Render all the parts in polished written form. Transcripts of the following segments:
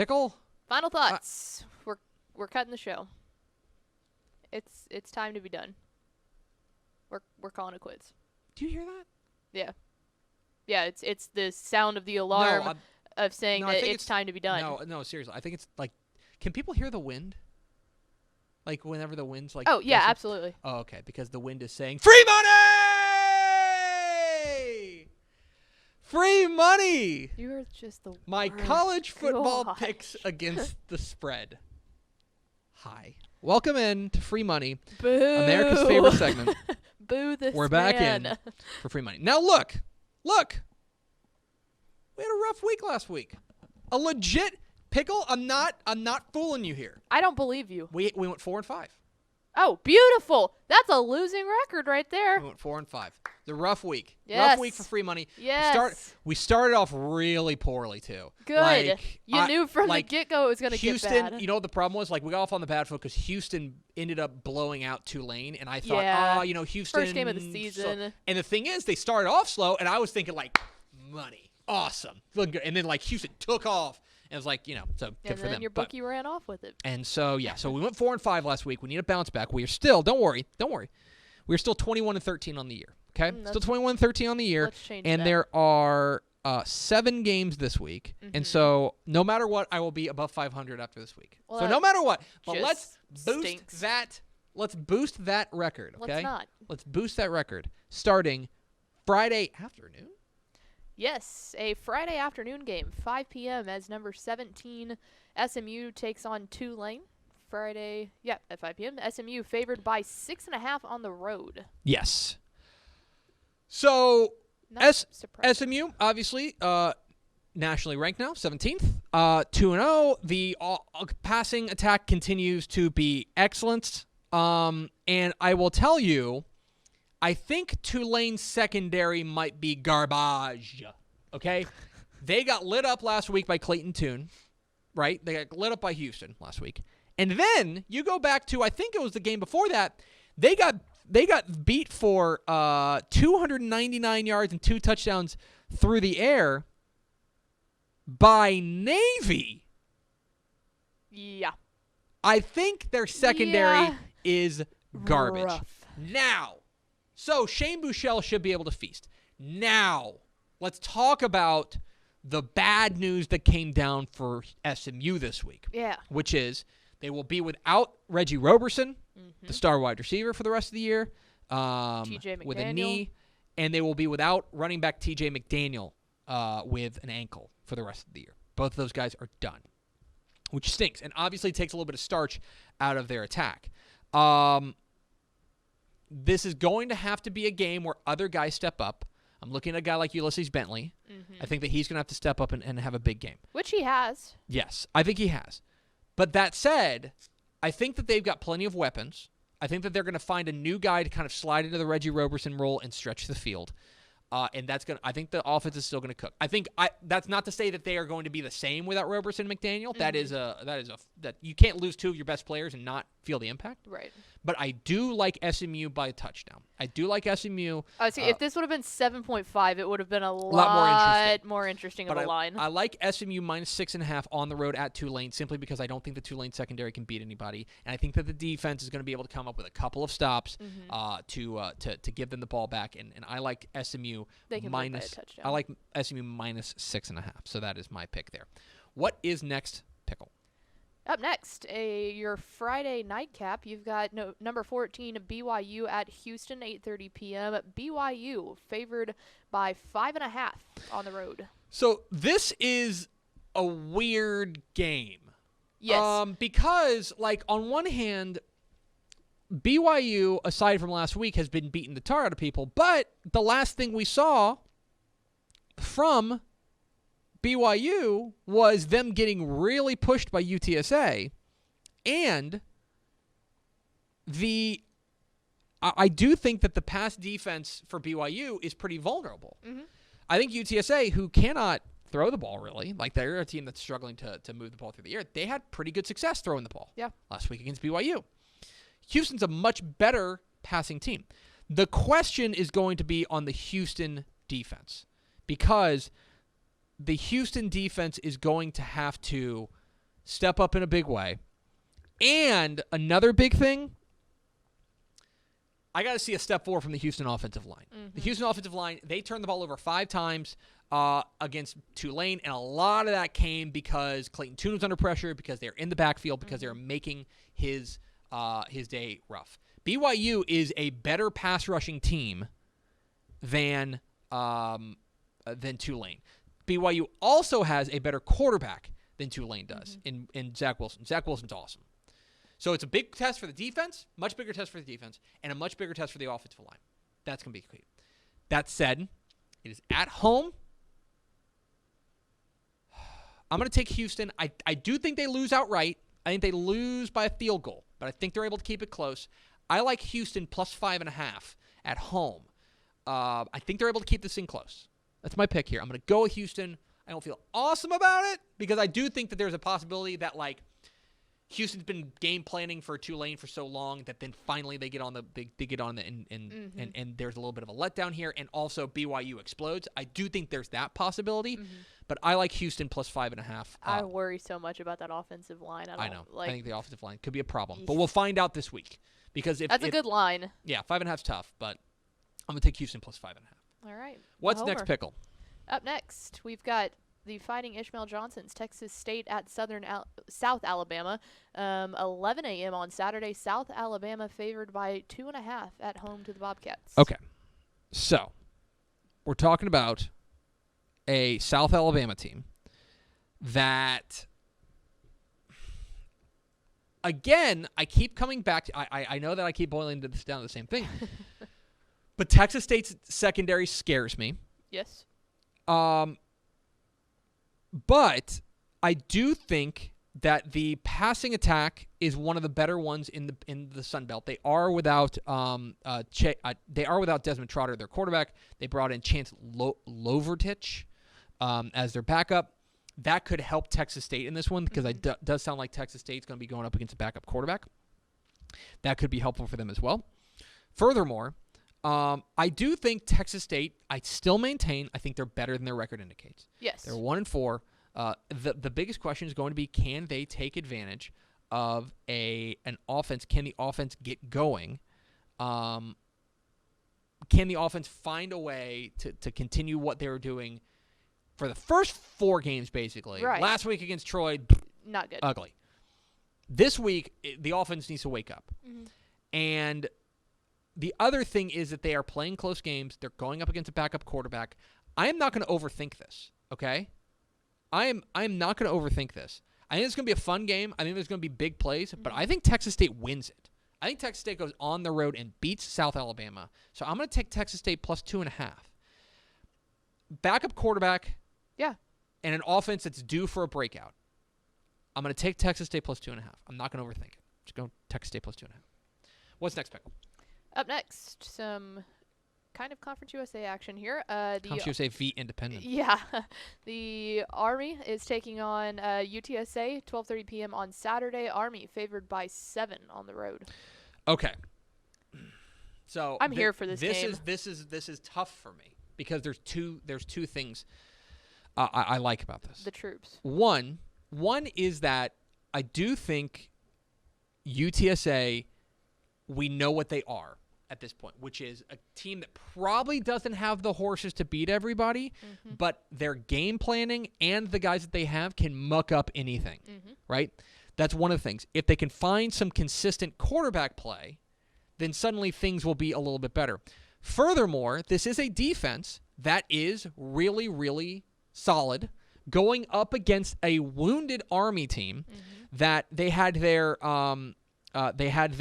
Pickle? Final thoughts. We're cutting the show. It's time to be done. We're calling it quits. Do you hear that? Yeah. Yeah, it's the sound of the alarm of saying that it's time to be done. No, seriously. I think it's like, can people hear the wind? Like whenever the wind's like. Oh, yeah, absolutely. Oh, okay. Because the wind is saying, free money! Free money! You're just the My worst. college football Gosh. picks against the spread. Hi. Welcome in to Free Money, Boo. America's favorite segment. Boo this We're back man. in for free money. Now look. We had a rough week last week. A legit pickle. I'm not fooling you here. I don't believe you. We went 4-5. Oh, beautiful. That's a losing record right there. We went 4-5. The rough week. Yes. Rough week for free money. Yes. We started off really poorly too. Good. You knew from the get-go it was going to get bad. Houston, you know what the problem was? Like, we got off on the bad foot because Houston ended up blowing out Tulane, and I thought, Houston. First game of the season. And the thing is, they started off slow, and I was thinking, like, money. Awesome. Feeling good. And then, like, Houston took off. And it was like, so good for them. And then your bookie ran off with it. And so, so we went 4-5 last week. We need a bounce back. We are still, don't worry. We're still 21-13 on the year. Okay? Still 21-13 on the year. Let's change and that. there are 7 games this week. Mm-hmm. And so, no matter what, I will be above 500 after this week. Well, so, no matter what. But let's stinks. boost that record, okay? Let's not. Let's boost that record starting Friday afternoon. Yes, a Friday afternoon game, 5 p.m. as number 17 SMU takes on Tulane. Friday, at 5 p.m. SMU favored by 6.5 on the road. Yes. So, Not surprising. SMU, obviously, nationally ranked now, 17th, 2-0. The passing attack continues to be excellent. And I will tell you, I think Tulane's secondary might be garbage, okay? They got lit up last week by Clayton Tune, right? They got lit up by Houston last week. And then you go back to, I think it was the game before that, they got beat for 299 yards and 2 touchdowns through the air by Navy. Yeah. I think their secondary is garbage. Rough. Now, so Shane Buechele should be able to feast. Now, let's talk about the bad news that came down for SMU this week. Yeah. Which is they will be without Reggie Roberson, the star wide receiver for the rest of the year, TJ with a McDaniel. knee, and they will be without running back TJ McDaniel with an ankle for the rest of the year. Both of those guys are done, which stinks, and obviously takes a little bit of starch out of their attack. This is going to have to be a game where other guys step up. I'm looking at a guy like Ulysses Bentley. I think that he's going to have to step up and have a big game. Which he has. Yes, I think he has. But that said, I think that they've got plenty of weapons. I think that they're going to find a new guy to kind of slide into the Reggie Roberson role and stretch the field. And that's going. I think the offense is still going to cook. That's not to say that they are going to be the same without Roberson and McDaniel. That you can't lose 2 of your best players and not feel the impact. Right. But I do like SMU by a touchdown. I do like SMU. See, if this would have been 7.5, it would have been a lot more interesting but of a line. I like SMU minus 6.5 on the road at Tulane simply because I don't think the Tulane secondary can beat anybody, and I think that the defense is going to be able to come up with a couple of stops to give them the ball back. And I like SMU minus. I like SMU minus 6.5. So that is my pick there. What is next, Pickle? Up next, your Friday nightcap, you've got number 14, BYU at Houston, 8:30 p.m. BYU favored by 5.5 on the road. So this is a weird game. Yes. Because, like, on one hand, BYU, aside from last week, has been beating the tar out of people, but the last thing we saw from BYU was them getting really pushed by UTSA, and I do think that the pass defense for BYU is pretty vulnerable. I think UTSA, who cannot throw the ball really, like they're a team that's struggling to move the ball through the air, they had pretty good success throwing the ball last week against BYU. Houston's a much better passing team. The question is going to be on the Houston defense, because the Houston defense is going to have to step up in a big way. And another big thing, I got to see a step forward from the Houston offensive line. Mm-hmm. The Houston offensive line, they turned the ball over 5 times against Tulane, and a lot of that came because Clayton Tune was under pressure, because they're in the backfield, because they're making his day rough. BYU is a better pass rushing team than Tulane. BYU also has a better quarterback than Tulane does in Zach Wilson. Zach Wilson's awesome. So it's a big test for the defense, much bigger test for the defense, and a much bigger test for the offensive line. That's going to be key. That said, it is at home. I'm going to take Houston. I do think they lose outright. I think they lose by a field goal, but I think they're able to keep it close. I like Houston plus 5.5 at home. I think they're able to keep this thing close. That's my pick here. I'm going to go with Houston. I don't feel awesome about it because I do think that there's a possibility that, like, Houston's been game planning for Tulane for so long that then finally they get on the and there's a little bit of a letdown here, and also BYU explodes. I do think there's that possibility, but I like Houston plus 5.5. I worry so much about that offensive line. I know. I think the offensive line could be a problem, but we'll find out this week because that's a good line. Yeah, 5.5's tough, but I'm gonna take Houston plus 5.5. All right. What's next, Pickle? Up next, we've got the Fighting Ishmael Johnsons, Texas State at South Alabama, 11 a.m. on Saturday. South Alabama favored by 2.5 at home to the Bobcats. Okay, so we're talking about a South Alabama team that, again, I keep coming back to. I know that I keep boiling this down to the same thing, but Texas State's secondary scares me. Yes. But I do think that the passing attack is one of the better ones in the Sun Belt. They are without Desmond Trotter, their quarterback. They brought in Chance Lovertich as their backup. That could help Texas State in this one because it does sound like Texas State's going to be going up against a backup quarterback. That could be helpful for them as well. Furthermore, I do think Texas State, I still maintain, I think they're better than their record indicates. Yes. They're 1-4. The biggest question is going to be, can they take advantage of an offense? Can the offense get going? Can the offense find a way to continue what they were doing for the first 4 games, basically? Right. Last week against Troy, not good. Ugly. This week, the offense needs to wake up. And the other thing is that they are playing close games. They're going up against a backup quarterback. I am not going to overthink this, okay? I am not going to overthink this. I think it's going to be a fun game. I think there's going to be big plays, but I think Texas State wins it. I think Texas State goes on the road and beats South Alabama. So I'm going to take Texas State plus 2.5. Backup quarterback. Yeah. And an offense that's due for a breakout. I'm going to take Texas State plus 2.5. I'm not going to overthink it. Just go Texas State plus 2.5. What's next, Pickle? Up next, some kind of Conference USA action here. Conference USA v. Independent. Yeah. The Army is taking on UTSA, 12:30 p.m. on Saturday. Army favored by 7 on the road. Okay. So I'm here for this game. This is tough for me because there's two things I like about this. The troops. One is that I do think UTSA, we know what they are at this point, which is a team that probably doesn't have the horses to beat everybody, but their game planning and the guys that they have can muck up anything, right? That's one of the things. If they can find some consistent quarterback play, then suddenly things will be a little bit better. Furthermore, this is a defense that is really, really solid going up against a wounded Army team that they had their they had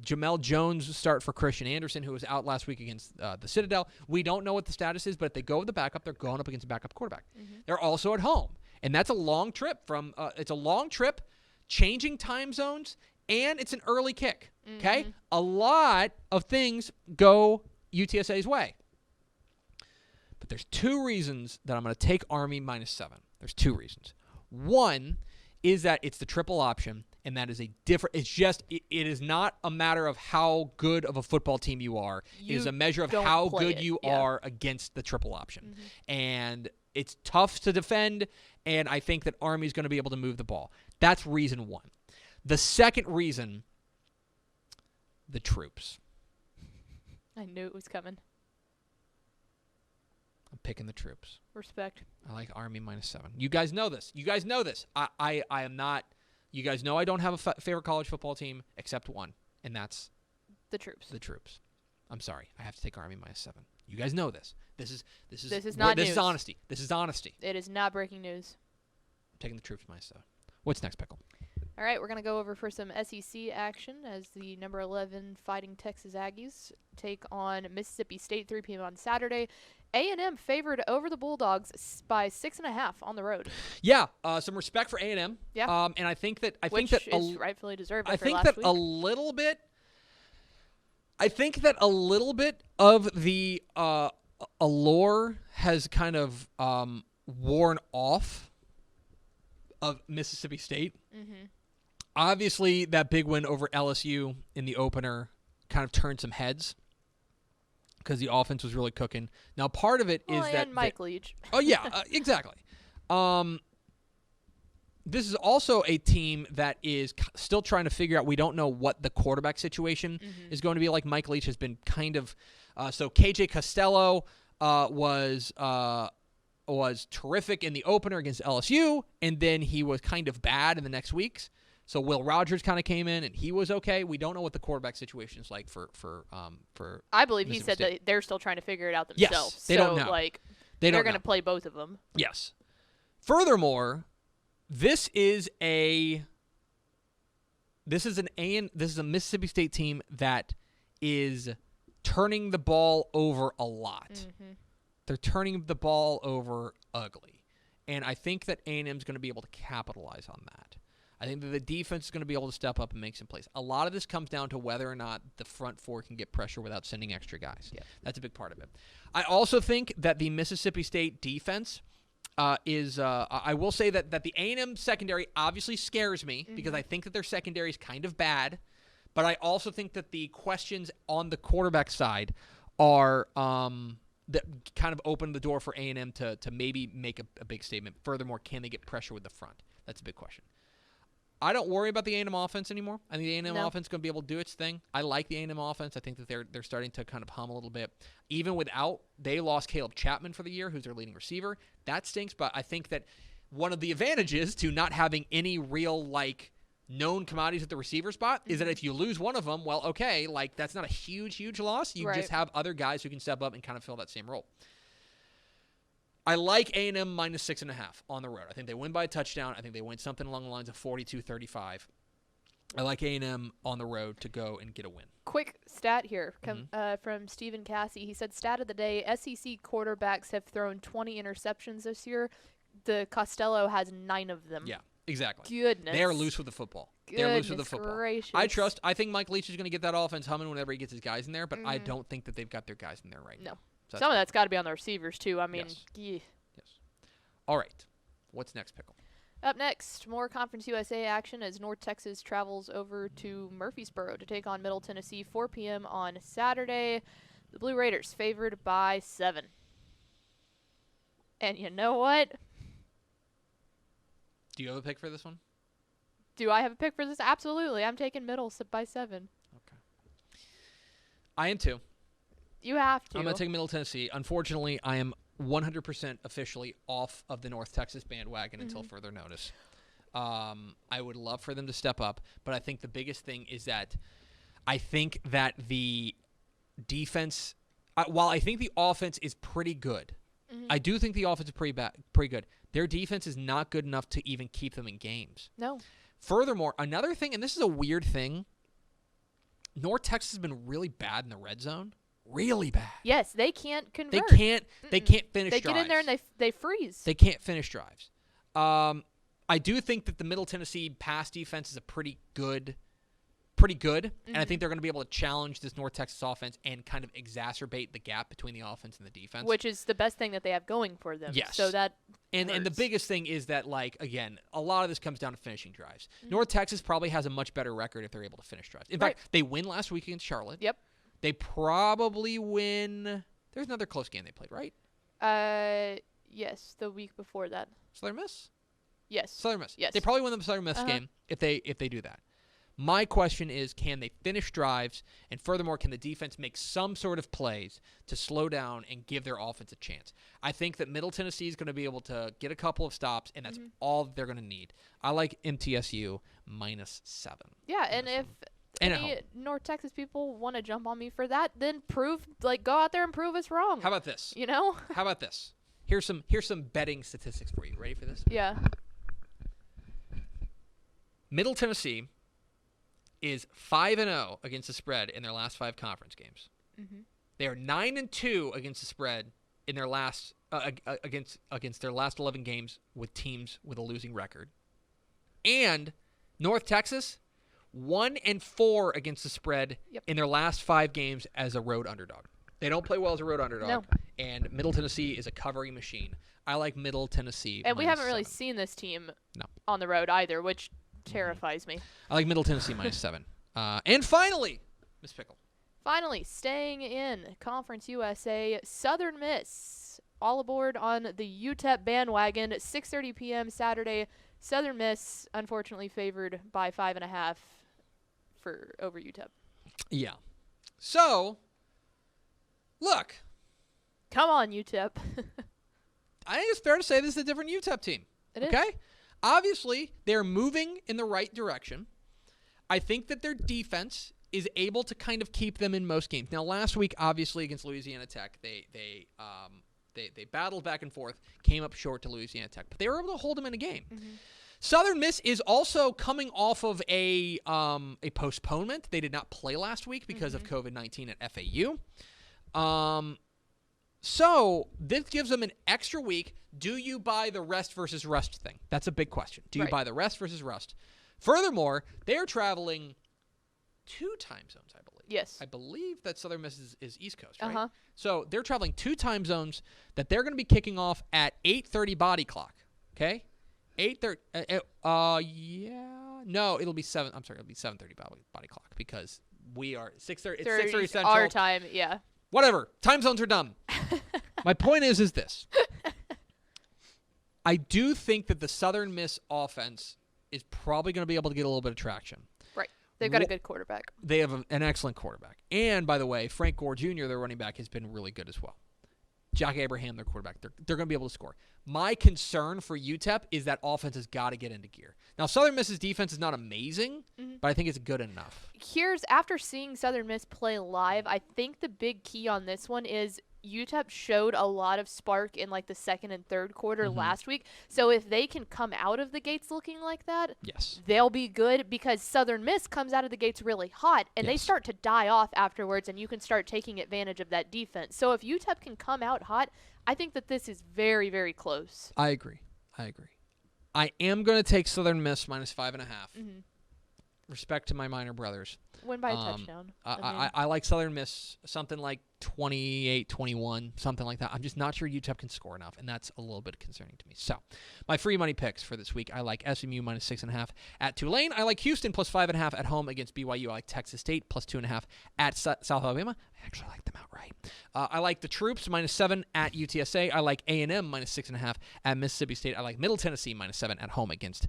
Jamel Jones start for Christian Anderson, who was out last week against the Citadel. We don't know what the status is, but if they go with the backup, they're going up against a backup quarterback. They're also at home, and that's a long trip it's a long trip, changing time zones, and it's an early kick. Okay, a lot of things go UTSA's way, but there's 2 reasons that I'm going to take Army -7. There's 2 reasons. One is that it's the triple option. and that is a different. It's just it is not a matter of how good of a football team you are. It is a measure of how good you are against the triple option, and it's tough to defend. And I think that Army's going to be able to move the ball. That's reason one. The second reason, the troops. I knew it was coming. I'm picking the troops. Respect. I like Army -7. You guys know this. I am not. You guys know I don't have a favorite college football team except one, and that's the troops. The troops. I'm sorry. I have to take Army -7. You guys know this. This is not this news. is honesty. This is honesty. It is not breaking news. I'm taking the troops -7. What's next, Pickle? All right, we're going to go over for some SEC action as the number 11 Fighting Texas Aggies take on Mississippi State 3 p.m. on Saturday. A&M favored over the Bulldogs by 6.5 on the road. Yeah, some respect for A&M. Yeah, and I think that is rightfully deserved. I think last that week. a little bit. I think that a little bit of the allure has kind of worn off of Mississippi State. Mm-hmm. Obviously, that big win over LSU in the opener kind of turned some heads because the offense was really cooking. Now, part of it is that Mike Leach. Oh yeah, exactly. This is also a team that is still trying to figure out. We don't know what the quarterback situation is going to be like. Mike Leach has been kind of so. KJ Costello was terrific in the opener against LSU, and then he was kind of bad in the next weeks. So Will Rogers kind of came in, and he was okay. We don't know what the quarterback situation is like for. I believe he said that they're still trying to figure it out themselves. Yes, they don't know. They're going to play both of them. Yes. Furthermore, this is a Mississippi State team that is turning the ball over a lot. Mm-hmm. They're turning the ball over ugly, and I think that A&M is going to be able to capitalize on that. I think that the defense is going to be able to step up and make some plays. A lot of this comes down to whether or not the front four can get pressure without sending extra guys. Yeah. That's a big part of it. I also think that the Mississippi State defense is I will say that the A&M secondary obviously scares me because I think that their secondary is kind of bad, but I also think that the questions on the quarterback side are that kind of open the door for A&M to maybe make a big statement. Furthermore, can they get pressure with the front? That's a big question. I don't worry about the A&M offense anymore. I think the A&M offense is going to be able to do its thing. I like the A&M offense. I think that they're starting to kind of hum a little bit. Even without, they lost Caleb Chapman for the year, who's their leading receiver. That stinks, but I think that one of the advantages to not having any real, known commodities at the receiver spot is that if you lose one of them, well, okay, that's not a huge loss. You just have other guys who can step up and kind of fill that same role. I like A&M -6.5 on the road. I think they win by a touchdown. I think they win something along the lines of 42-35. I like A&M on the road to go and get a win. Quick stat here from Stephen Cassie. He said, stat of the day, SEC quarterbacks have thrown 20 interceptions this year. The Costello has 9 of them. Yeah, exactly. Goodness. They are loose with the football. They're loose with the football. Gracious. I think Mike Leach is going to get that offense humming whenever he gets his guys in there, but I don't think that they've got their guys in there right now. No. So some of that's got to be on the receivers, too. I mean, yes. All right. What's next, Pickle? Up next, more Conference USA action as North Texas travels over to Murfreesboro to take on Middle Tennessee 4 p.m. on Saturday. The Blue Raiders favored by 7. And you know what? Do you have a pick for this one? Do I have a pick for this? Absolutely. I'm taking Middle by 7. Okay. I am too. You have to. I'm going to take Middle Tennessee. Unfortunately, I am 100% officially off of the North Texas bandwagon until further notice. I would love for them to step up, but I think the biggest thing is that I think that the defense, while I think the offense is pretty good, I do think the offense is pretty good. Their defense is not good enough to even keep them in games. No. Furthermore, another thing, and this is a weird thing, North Texas has been really bad in the red zone. Really bad. Yes, they can't convert. They can't finish drives. They get in there and they freeze. They can't finish drives. I do think that the Middle Tennessee pass defense is pretty good. And I think they're going to be able to challenge this North Texas offense and kind of exacerbate the gap between the offense and the defense. Which is the best thing that they have going for them. Yes. So that And the hurts. biggest thing is that, like, again, a lot of this comes down to finishing drives. North Texas probably has a much better record if they're able to finish drives. In fact, they win last week against Charlotte. Yep. They probably win. There's another close game they played, right? Yes, the week before that. Southern Miss? Yes. Southern Miss. Yes. They probably win the Southern Miss game if they do that. My question is, can they finish drives? And furthermore, can the defense make some sort of plays to slow down and give their offense a chance? I think that Middle Tennessee is going to be able to get a couple of stops, and that's all they're going to need. I like MTSU -7. Yeah, and if And at any home. North Texas people want to jump on me for that, then go out there and prove us wrong. How about this? You know? How about this? Here's some betting statistics for you. Ready for this? Yeah. Middle Tennessee is 5-0 against the spread in their last 5 conference games. They are 9-2 against the spread in their last against their last 11 games with teams with a losing record. And North Texas 1-4 against the spread in their last 5 games as a road underdog. They don't play well as a road underdog. No. And Middle Tennessee is a covering machine. I like Middle Tennessee. And we haven't really -7. seen this team No. on the road either, which terrifies me. I like Middle Tennessee -7. And finally, Miss Pickle. Finally, staying in Conference USA, Southern Miss, all aboard on the UTEP bandwagon at 6:30 p.m. Saturday. Southern Miss, unfortunately, favored by 5.5 over UTEP. Yeah. So, look, Come on, UTEP. I think it's fair to say this is a different UTEP team. It is. Okay? Obviously, they're moving in the right direction. I think that their defense is able to kind of keep them in most games. Now, last week, obviously, against Louisiana Tech, they battled back and forth, came up short to Louisiana Tech, but they were able to hold them in a game. Southern Miss is also coming off of a postponement. They did not play last week because of COVID-19 at FAU. So this gives them an extra week. Do you buy the rest versus rust thing? That's a big question. Do you buy the rest versus rust? Furthermore, they're traveling 2 time zones, I believe. Yes. I believe that Southern Miss is East Coast, right? Uh-huh. So they're traveling 2 time zones that they're going to be kicking off at 8:30 body clock. Okay? 8:30. Yeah. No, it'll be 7. I'm sorry, it'll be 7:30 body clock because we are 6:30. It's 6:30 Central. Our time, yeah. Whatever. Time zones are dumb. My point is this. I do think that the Southern Miss offense is probably going to be able to get a little bit of traction. Right. They've got a good quarterback. They have an excellent quarterback. And, by the way, Frank Gore Jr., their running back, has been really good as well. Jack Abraham, their quarterback, they're going to be able to score. My concern for UTEP is that offense has got to get into gear. Now, Southern Miss's defense is not amazing, but I think it's good enough. After seeing Southern Miss play live, I think the big key on this one is UTEP showed a lot of spark in like the second and third quarter last week. So if they can come out of the gates looking like that, Yes. they'll be good because Southern Miss comes out of the gates really hot and they start to die off afterwards and you can start taking advantage of that defense. So if UTEP can come out hot, I think that this is very, very close. I agree. I am going to take Southern Miss -5.5. Respect to my minor brothers. Win by a touchdown. I like Southern Miss something like 28-21, something like that. I'm just not sure UTEP can score enough, and that's a little bit concerning to me. So, my free money picks for this week, I like SMU -6.5 at Tulane. I like Houston +5.5 at home against BYU. I like Texas State +2.5 at South Alabama. I actually like them outright. I like the Troops -7 at UTSA. I like A&M -6.5 at Mississippi State. I like Middle Tennessee -7 at home against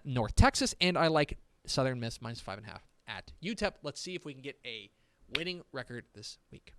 North Texas, and I like Southern Miss -5.5 at UTEP. Let's see if we can get a winning record this week.